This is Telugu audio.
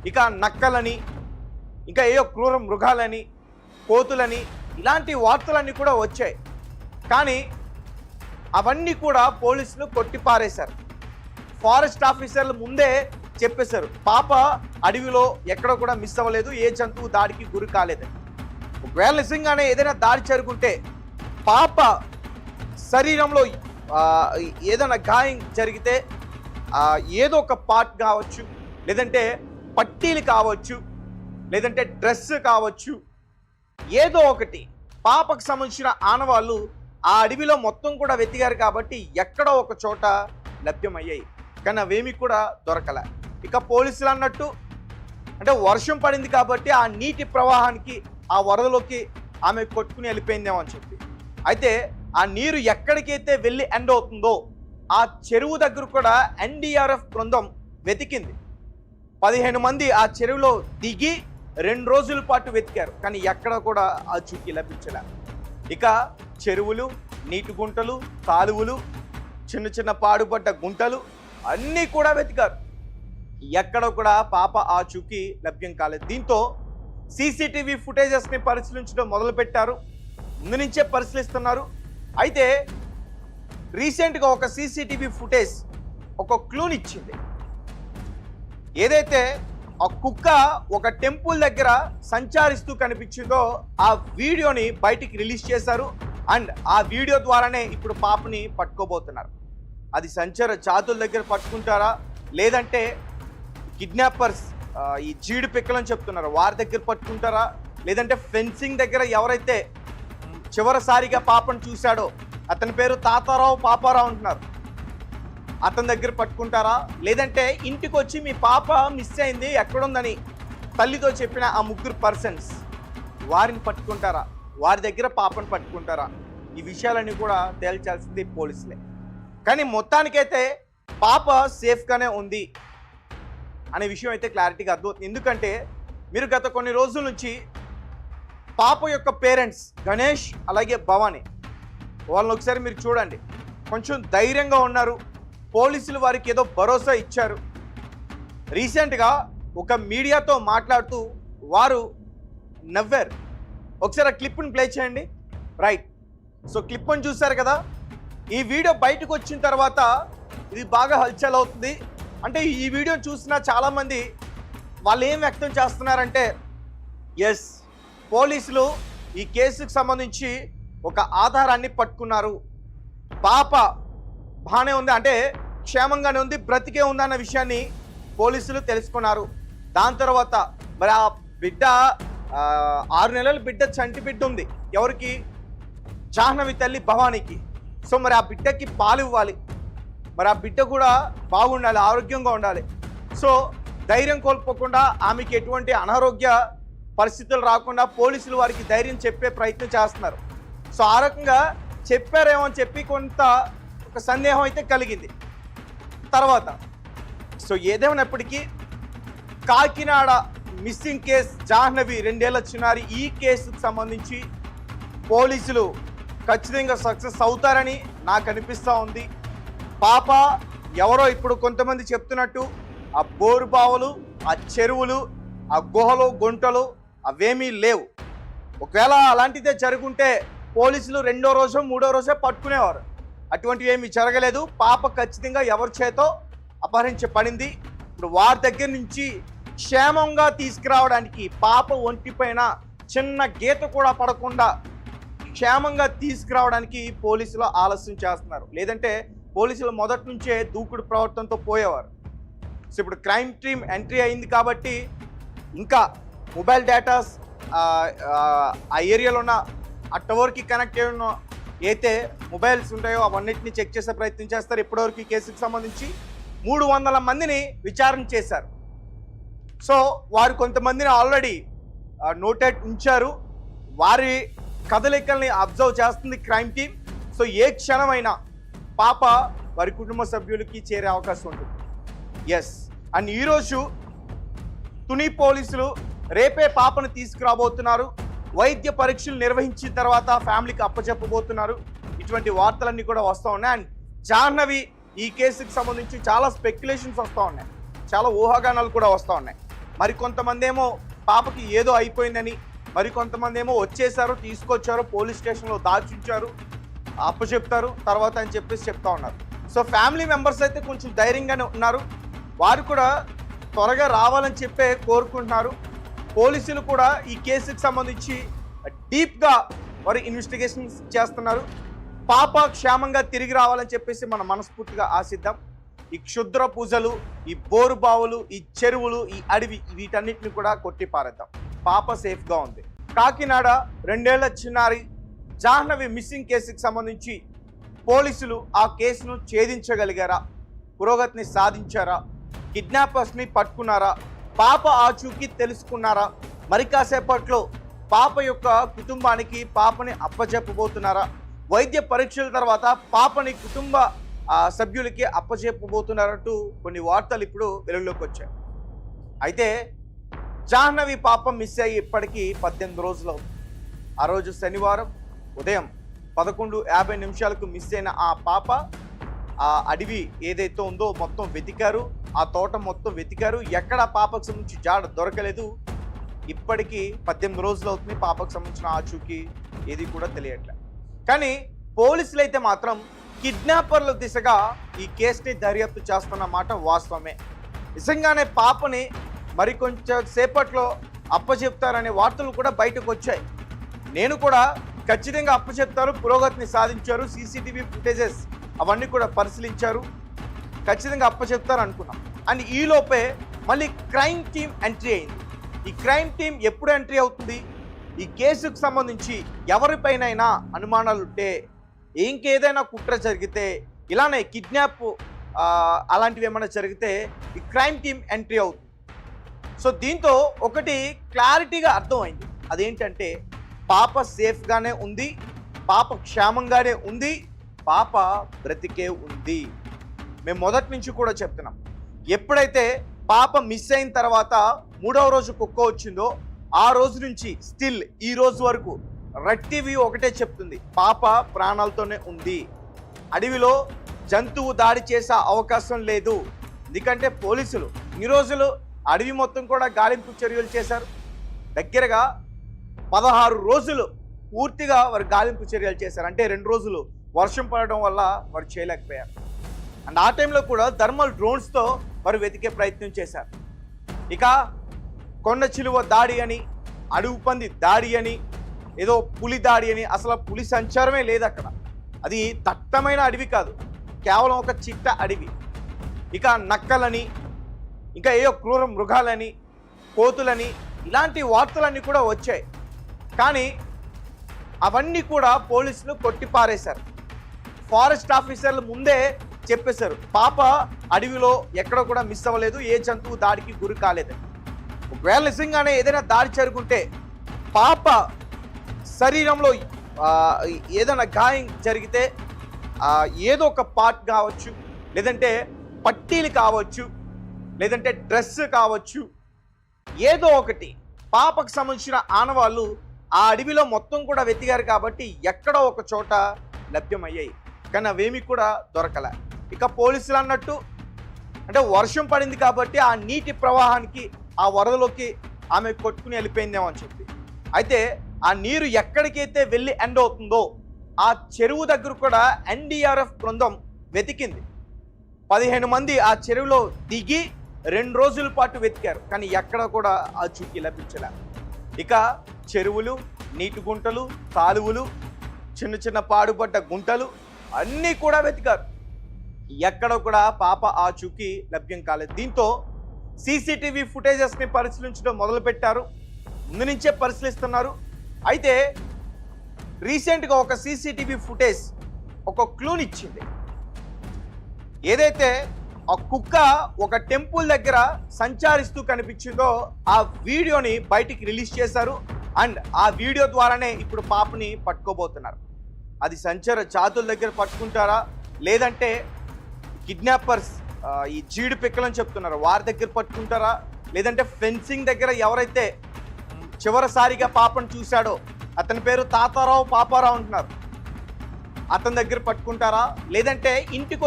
ఇక నక్కలని, ఇంకా ఏయో క్రూర మృగాలని, కోతులని, ఇలాంటి వార్తలన్నీ కూడా వచ్చాయి. కానీ అవన్నీ కూడా పోలీసులు కొట్టిపారేశారు. ఫారెస్ట్ ఆఫీసర్లు ముందే చెప్పేశారు, పాప అడవిలో ఎక్కడ కూడా మిస్ అవ్వలేదు, ఏ జంతువు దాడికి గురి కాలేదని. ఒకవేళ నిజంగానే ఏదైనా దాడి జరుగుంటే పాప శరీరంలో ఏదైనా గాయం జరిగితే ఏదో ఒక పార్ట్ కావచ్చు, లేదంటే పట్టీలు కావచ్చు, లేదంటే డ్రెస్ కావచ్చు, ఏదో ఒకటి పాపకు సంబంధించిన ఆనవాళ్ళు ఆ అడవిలో మొత్తం కూడా వెతికారు కాబట్టి ఎక్కడో ఒక చోట లభ్యమయ్యాయి. కానీ అవేమి కూడా దొరకలే. ఇక పోలీసులు అన్నట్టు అంటే వర్షం పడింది కాబట్టి ఆ నీటి ప్రవాహానికి, ఆ వరదలోకి ఆమె కొట్టుకుని వెళ్ళిపోయిందేమో అని చెప్పి. అయితే ఆ నీరు ఎక్కడికైతే వెళ్ళి ఎండ్ అవుతుందో ఆ చెరువు దగ్గర కూడా ఎన్డీఆర్ఎఫ్ బృందం వెతికింది. 15 మంది ఆ చెరువులో దిగి 2 రోజుల పాటు వెతికారు. కానీ ఎక్కడ కూడా ఆ చుక్కి లభించలే. ఇక చెరువులు, నీటి గుంటలు, కాలువలు, చిన్న చిన్న పాడుపడ్డ గుంటలు అన్నీ కూడా వెతికారు. ఎక్కడ కూడా పాప ఆ చుక్కి లభ్యం కాలేదు. దీంతో సీసీటీవీ ఫుటేజెస్ని పరిశీలించడం మొదలుపెట్టారు. ముందు నుంచే పరిశీలిస్తున్నారు. అయితే రీసెంట్గా ఒక సీసీటీవీ ఫుటేజ్ ఒక క్లూనిచ్చింది. ఏదైతే ఆ కుక్క ఒక టెంపుల్ దగ్గర సంచరిస్తూ కనిపించిందో ఆ వీడియోని బయటికి రిలీజ్ చేశారు. అండ్ ఆ వీడియో ద్వారానే ఇప్పుడు పాపని పట్టుకోబోతున్నారు. అది సంచార జాతుల దగ్గర పట్టుకుంటారా, లేదంటే కిడ్నాపర్స్ ఈ జీడి పిక్కలని చెప్తున్నారు వారి దగ్గర పట్టుకుంటారా, లేదంటే ఫెన్సింగ్ దగ్గర ఎవరైతే చివరిసారిగా పాపను చూశాడో అతని పేరు తాతారావు పాపారావు అంటున్నారు, అతని దగ్గర పట్టుకుంటారా, లేదంటే ఇంటికి వచ్చి మీ పాప మిస్ అయింది ఎక్కడుందని తల్లితో చెప్పిన ఆ 3 పర్సన్స్ వారిని పట్టుకుంటారా, వారి దగ్గర పాపను పట్టుకుంటారా? ఈ విషయాలన్నీ కూడా తేల్చాల్సింది పోలీసులే. కానీ మొత్తానికైతే పాప సేఫ్గానే ఉంది అనే విషయం అయితే క్లారిటీగా అర్థమవుతుంది. ఎందుకంటే మీరు గత కొన్ని రోజుల నుంచి పాప యొక్క పేరెంట్స్ గణేష్ అలాగే భవానీ వాళ్ళని ఒకసారి మీరు చూడండి, కొంచెం ధైర్యంగా ఉన్నారు. పోలీసులు వారికి ఏదో భరోసా ఇచ్చారు. రీసెంట్గా ఒక మీడియాతో మాట్లాడుతూ వారు నవ్వారు. ఒకసారి ఆ క్లిప్ని ప్లే చేయండి. రైట్, సో క్లిప్ని చూశారు కదా. ఈ వీడియో బయటకు వచ్చిన తర్వాత ఇది బాగా హల్చల్ అవుతుంది. అంటే ఈ వీడియో చూసిన చాలామంది వాళ్ళు ఏం వ్యక్తం చేస్తున్నారంటే, ఎస్ పోలీసులు ఈ కేసుకు సంబంధించి ఒక ఆధారాన్ని పట్టుకున్నారు, పాప బాగానే ఉంది, అంటే క్షేమంగానే ఉంది, బ్రతికే ఉంది అన్న విషయాన్ని పోలీసులు తెలుసుకున్నారు. దాని తర్వాత మరి ఆ బిడ్డ 6 నెలల బిడ్డ, చంటి బిడ్డ ఉంది ఎవరికి, జాహ్నవి తల్లి భవానీకి. సో మరి ఆ బిడ్డకి పాలు ఇవ్వాలి, మరి ఆ బిడ్డ కూడా బాగుండాలి, ఆరోగ్యంగా ఉండాలి. సో ధైర్యం కోల్పోకుండా ఆమెకి ఎటువంటి అనారోగ్య పరిస్థితులు రాకుండా పోలీసులు వారికి ధైర్యం చెప్పే ప్రయత్నం చేస్తున్నారు. సో ఆ రకంగా చెప్పారేమో అని చెప్పి కొంత ఒక సందేహం అయితే కలిగింది తర్వాత. సో ఏదేమైనప్పటికీ కాకినాడ మిస్సింగ్ కేసు జాహ్నవి 2 ఏళ్ల చిన్నారి, ఈ కేసుకు సంబంధించి పోలీసులు ఖచ్చితంగా సక్సెస్ అవుతారని నాకు అనిపిస్తూ ఉంది. పాప ఎవరో ఇప్పుడు కొంతమంది చెప్తున్నట్టు ఆ బోరు బావులు, ఆ చెరువులు, ఆ గుహలు, గుంటలు అవేమీ లేవు. ఒకవేళ అలాంటిదే జరుగుంటే పోలీసులు 2వ రోజు 3వ రోజే పట్టుకునేవారు. అటువంటివి ఏమీ జరగలేదు. పాప ఖచ్చితంగా ఎవరి చేతో అపహరించబడింది. ఇప్పుడు వారి దగ్గర నుంచి క్షేమంగా తీసుకురావడానికి, పాప ఒంటిపైన చిన్న గీత కూడా పడకుండా క్షేమంగా తీసుకురావడానికి పోలీసులు ఆలస్యం చేస్తున్నారు. లేదంటే పోలీసులు మొదటి నుంచే దూకుడు ప్రవర్తనతో పోయేవారు. సో ఇప్పుడు క్రైమ్ టీమ్ ఎంట్రీ అయింది కాబట్టి ఇంకా మొబైల్ డేటాస్ ఆ ఏరియాలో ఉన్న ఆ టవర్కి కనెక్ట్ అయి ఉన్న అయితే మొబైల్స్ ఉంటాయో అవన్నిటిని చెక్ చేసే ప్రయత్నం చేస్తారు. ఇప్పటివరకు ఈ కేసుకు సంబంధించి 300 మందిని విచారణ చేశారు. సో వారు కొంతమందిని ఆల్రెడీ నోటెడ్ ఉంచారు. వారి కదలికల్ని అబ్జర్వ్ చేస్తుంది క్రైమ్ టీమ్. సో ఏ క్షణమైనా పాప వారి కుటుంబ సభ్యులకి చేరే అవకాశం ఉంటుంది. ఎస్, అండ్ ఈరోజు తుని పోలీసులు రేపే పాపను తీసుకురాబోతున్నారు. వైద్య పరీక్షలు నిర్వహించిన తర్వాత ఫ్యామిలీకి అప్పచెప్పబోతున్నారు. ఇటువంటి వార్తలన్నీ కూడా వస్తూ ఉన్నాయి. అండ్ జాహ్నవి ఈ కేసుకి సంబంధించి చాలా స్పెక్యులేషన్స్ వస్తూ ఉన్నాయి, చాలా ఊహాగానాలు కూడా వస్తూ ఉన్నాయి. మరికొంతమంది ఏమో పాపకి ఏదో అయిపోయిందని, మరికొంతమంది ఏమో వచ్చేసారు, తీసుకొచ్చారు, పోలీస్ స్టేషన్లో దాచుంచారు, అప్పచెప్తారు తర్వాత అని చెప్పేసి చెప్తా ఉన్నారు. సో ఫ్యామిలీ మెంబర్స్ అయితే కొంచెం ధైర్యంగానే ఉన్నారు. వారు కూడా త్వరగా రావాలని చెప్పే కోరుకుంటున్నారు. పోలీసులు కూడా ఈ కేసుకి సంబంధించి డీప్గా వారు ఇన్వెస్టిగేషన్స్ చేస్తున్నారు. పాప క్షేమంగా తిరిగి రావాలని చెప్పేసి మనం మనస్ఫూర్తిగా ఆశిద్దాం. ఈ క్షుద్ర పూజలు, ఈ బోరు బావులు, ఈ చెరువులు, ఈ అడవి, వీటన్నిటిని కూడా కొట్టి పారేద్దాం. పాప సేఫ్గా ఉంది. కాకినాడ 2 ఏళ్ల చిన్నారి జాహ్నవి మిస్సింగ్ కేసుకి సంబంధించి పోలీసులు ఆ కేసును ఛేదించగలిగారా? పురోగతిని సాధించారా? కిడ్నాపర్స్ని పట్టుకున్నారా? పాప ఆచూకీ తెలుసుకున్నారా? మరి కాసేపట్లో పాప యొక్క కుటుంబానికి పాపని అప్పచెప్పబోతున్నారా? వైద్య పరీక్షల తర్వాత పాపని కుటుంబ సభ్యులకి అప్పచెప్పబోతున్నారంటూ కొన్ని వార్తలు ఇప్పుడు వెలుగులోకి వచ్చాయి. అయితే జాహ్నవి పాప మిస్ అయ్యి ఇప్పటికీ 18 రోజులు అవుతుంది. ఆ రోజు శనివారం ఉదయం 11:50 మిస్ అయిన ఆ పాప ఆ అడవి ఏదైతే ఉందో మొత్తం వెతికారు, ఆ తోట మొత్తం వెతికారు, ఎక్కడ పాపకు సంబంధించి జాడ దొరకలేదు. ఇప్పటికీ 18 రోజులు అవుతుంది. పాపకు సంబంధించిన ఆచూకీ ఏది కూడా తెలియట్లేదు. కానీ పోలీసులు అయితే మాత్రం కిడ్నాపర్ల దిశగా ఈ కేసుని దర్యాప్తు చేస్తున్న మాట వాస్తవమే. నిజంగానే పాపని మరికొంచెం సేపట్లో అప్పచెప్తారనే వార్తలు కూడా బయటకు వచ్చాయి. నేను కూడా ఖచ్చితంగా అప్పచెప్తారు, పురోగతిని సాధించారు, సీసీటీవీ ఫుటేజెస్ అవన్నీ కూడా పరిశీలించారు, ఖచ్చితంగా అప్పచెప్తారు అనుకున్నాం. అండ్ ఈలోపే మళ్ళీ క్రైమ్ టీమ్ ఎంట్రీ అయింది. ఈ క్రైమ్ టీం ఎప్పుడు ఎంట్రీ అవుతుంది? ఈ కేసుకు సంబంధించి ఎవరిపైనైనా అనుమానాలు ఉంటే, ఇంకేదైనా కుట్ర జరిగితే, ఇలానే కిడ్నాప్ అలాంటివి ఏమైనా జరిగితే ఈ క్రైమ్ టీం ఎంట్రీ అవుతుంది. సో దీంతో ఒకటి క్లారిటీగా అర్థమైంది. అదేంటంటే పాప సేఫ్గానే ఉంది, పాప క్షేమంగానే ఉంది, పాప బ్రతికే ఉంది. మేము మొదటి నుంచి కూడా చెప్తున్నాం, ఎప్పుడైతే పాప మిస్ అయిన తర్వాత 3వ రోజు కుక్క వచ్చిందో ఆ రోజు నుంచి స్టిల్ ఈ రోజు వరకు రెడ్ టీవీ ఒకటే చెప్తుంది, పాప ప్రాణాలతోనే ఉంది. అడవిలో జంతువు దాడి చేసే అవకాశం లేదు. ఎందుకంటే పోలీసులు ఇన్ని రోజులు అడవి మొత్తం కూడా గాలింపు చర్యలు చేశారు. దగ్గరగా 16 రోజులు పూర్తిగా వారు గాలింపు చర్యలు చేశారు. అంటే 2 రోజులు వర్షం పడడం వల్ల వారు చేయలేకపోయారు. అండ్ ఆ టైంలో కూడా థర్మల్ డ్రోన్స్తో వారు వెతికే ప్రయత్నం చేశారు. ఇక కొండ చిలువ దాడి అని, అడవి పంది దాడి అని, ఏదో పులి దాడి అని, అసలు పులి సంచారమే లేదు అక్కడ. అది దట్టమైన అడవి కాదు, కేవలం ఒక చిట్ట అడవి. ఇక నక్కలని, ఇంకా ఏదో క్రూర మృగాలని, కోతులని, ఇలాంటి వార్తలన్నీ కూడా వచ్చాయి. కానీ అవన్నీ కూడా పోలీసులు కొట్టిపారేశారు. ఫారెస్ట్ ఆఫీసర్లు ముందే చెప్పేశారు, పాప అడవిలో ఎక్కడ కూడా మిస్ అవ్వలేదు, ఏ జంతువు దాడికి గురి కాలేదని. ఒకవేళ నిజంగానే ఏదైనా దాడి జరుగుంటే పాప శరీరంలో ఏదైనా గాయం జరిగితే ఏదో ఒక పార్ట్ కావచ్చు, లేదంటే పట్టీలు కావచ్చు, లేదంటే డ్రెస్ కావచ్చు, ఏదో ఒకటి పాపకు సంబంధించిన ఆనవాళ్ళు ఆ అడవిలో మొత్తం కూడా వెతికారు కాబట్టి ఎక్కడో ఒక చోట లభ్యమయ్యాయి. కానీ అవేమీ కూడా దొరకలే. ఇక పోలీసులు అన్నట్టు అంటే వర్షం పడింది కాబట్టి ఆ నీటి ప్రవాహానికి, ఆ వరదలోకి ఆమె కొట్టుకుని వెళ్ళిపోయిందేమో అని చెప్పి. అయితే ఆ నీరు ఎక్కడికైతే వెళ్ళి ఎండ్ అవుతుందో ఆ చెరువు దగ్గర కూడా ఎన్డీఆర్ఎఫ్ బృందం వెతికింది. 15 మంది ఆ చెరువులో దిగి 2 రోజుల పాటు వెతికారు. కానీ ఎక్కడ కూడా ఆ చుక్కి లభించలే. ఇక చెరువులు, నీటి గుంటలు, కాలువలు, చిన్న చిన్న పాడుపడ్డ గుంటలు అన్నీ కూడా వెతికారు. ఎక్కడ కూడా పాప ఆ చుక్కి లభ్యం కాలేదు. దీంతో సీసీటీవీ ఫుటేజెస్ని పరిశీలించడం మొదలుపెట్టారు. ముందు నుంచే పరిశీలిస్తున్నారు. అయితే రీసెంట్గా ఒక సీసీటీవీ ఫుటేజ్ ఒక క్లూనిచ్చింది. ఏదైతే ఆ కుక్క ఒక టెంపుల్ దగ్గర సంచారిస్తూ కనిపించిందో ఆ వీడియోని బయటికి రిలీజ్ చేశారు. అండ్ ఆ వీడియో ద్వారానే ఇప్పుడు పాపని పట్టుకోబోతున్నారు. అది సంచార జాతుల దగ్గర పట్టుకుంటారా, లేదంటే కిడ్నాపర్స్ ఈ జీడి పిక్కలని చెప్తున్నారు వారి దగ్గర పట్టుకుంటారా, లేదంటే ఫెన్సింగ్ దగ్గర ఎవరైతే చివరిసారిగా పాపను చూశాడో అతని పేరు తాతారావు పాపారావు అంటున్నారు, అతని దగ్గర పట్టుకుంటారా, లేదంటే ఇంటికి